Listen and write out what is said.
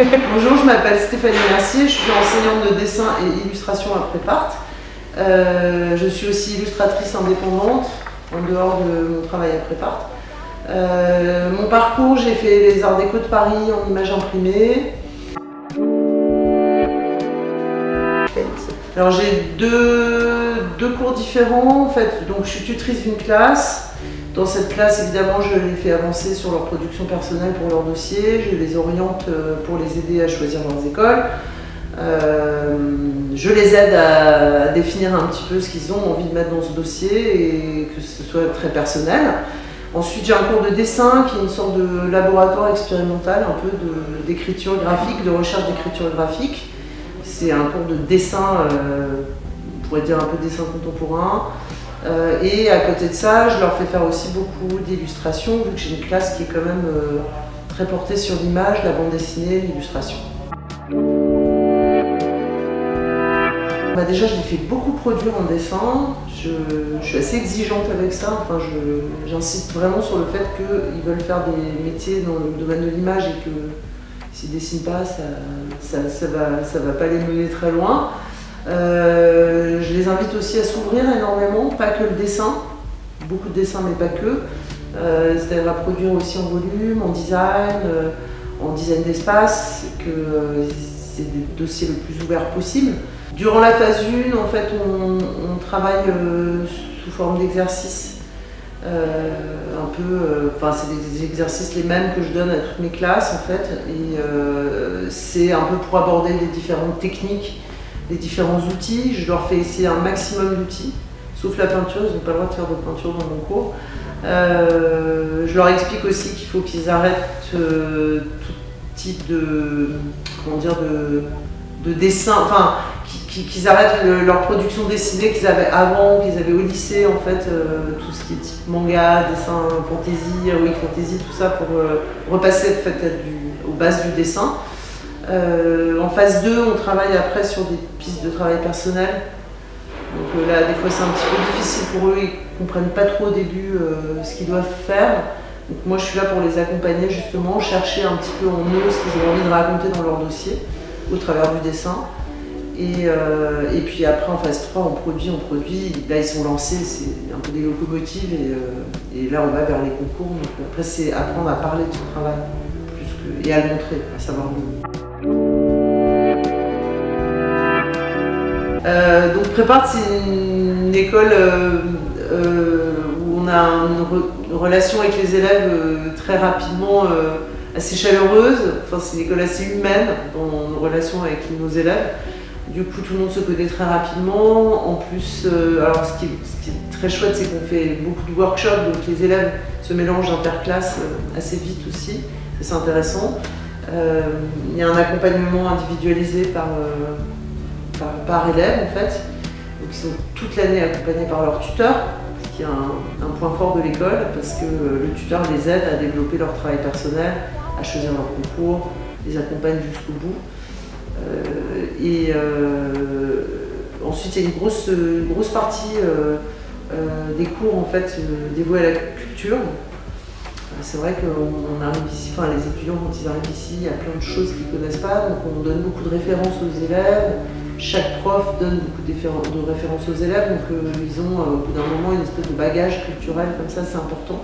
Bonjour, je m'appelle Stéphanie Mercier, je suis enseignante de dessin et illustration à Prépart. Je suis aussi illustratrice indépendante en dehors de mon travail à Prépart. Mon parcours, j'ai fait les Arts Déco de Paris en images imprimées. Alors j'ai deux cours différents en fait. Donc je suis tutrice d'une classe. Dans cette classe, évidemment, je les fais avancer sur leur production personnelle pour leur dossier. Je les oriente pour les aider à choisir leurs écoles. Je les aide à définir un petit peu ce qu'ils ont envie de mettre dans ce dossier et que ce soit très personnel. Ensuite, j'ai un cours de dessin qui est une sorte de laboratoire expérimental, un peu d'écriture graphique, de recherche d'écriture graphique. C'est un cours de dessin, on pourrait dire un peu dessin contemporain. Et à côté de ça, je leur fais faire aussi beaucoup d'illustrations, vu que j'ai une classe qui est quand même très portée sur l'image, la bande dessinée, l'illustration. Déjà, je les fais beaucoup produire en dessin. Je suis assez exigeante avec ça. Enfin, j'insiste vraiment sur le fait qu'ils veulent faire des métiers dans le domaine de l'image et que s'ils ne dessinent pas, ça va pas les mener très loin. Je les invite aussi à s'ouvrir énormément, pas que le dessin, beaucoup de dessins mais pas que, c'est-à-dire à produire aussi en volume, en design d'espace, que c'est des dossiers le plus ouverts possible. Durant la phase 1, en fait, on travaille sous forme d'exercices, c'est des exercices les mêmes que je donne à toutes mes classes en fait, et c'est un peu pour aborder les différentes techniques, les différents outils. Je leur fais essayer un maximum d'outils, sauf la peinture, ils n'ont pas le droit de faire de peinture dans mon cours. Je leur explique aussi qu'il faut qu'ils arrêtent tout type de dessin, enfin qu'ils arrêtent leur production dessinée qu'ils avaient avant, qu'ils avaient au lycée en fait, tout ce qui est type manga, dessin fantasy, heroic fantasy, tout ça pour repasser en fait, aux bases du dessin. En phase 2, on travaille après sur des pistes de travail personnel. Donc là, des fois, c'est un petit peu difficile pour eux, ils ne comprennent pas trop au début ce qu'ils doivent faire. Donc moi, je suis là pour les accompagner justement, chercher un petit peu en eux ce qu'ils ont envie de raconter dans leur dossier, au travers du dessin. Et puis après, en phase 3, on produit. Là, ils sont lancés, c'est un peu des locomotives et là, on va vers les concours. Donc après, c'est apprendre à parler de son travail et à le montrer, à savoir le. Donc Prépart, c'est une école où on a une relation avec les élèves très rapidement assez chaleureuse. Enfin, c'est une école assez humaine dans nos relations avec nos élèves. Du coup, tout le monde se connaît très rapidement. En plus, alors ce qui est très chouette, c'est qu'on fait beaucoup de workshops, donc les élèves se mélangent interclasses assez vite aussi. C'est intéressant. Il y a un accompagnement individualisé par élève en fait. Donc ils sont toute l'année accompagnés par leur tuteur, ce qui est un point fort de l'école parce que le tuteur les aide à développer leur travail personnel, à choisir leur concours, les accompagne jusqu'au bout. Ensuite il y a une grosse partie des cours en fait dévoués à la culture. C'est vrai qu'on arrive ici, enfin les étudiants quand ils arrivent ici, il y a plein de choses qu'ils ne connaissent pas, donc on donne beaucoup de références aux élèves, chaque prof donne beaucoup de références aux élèves, donc ils ont au bout d'un moment une espèce de bagage culturel comme ça, c'est important.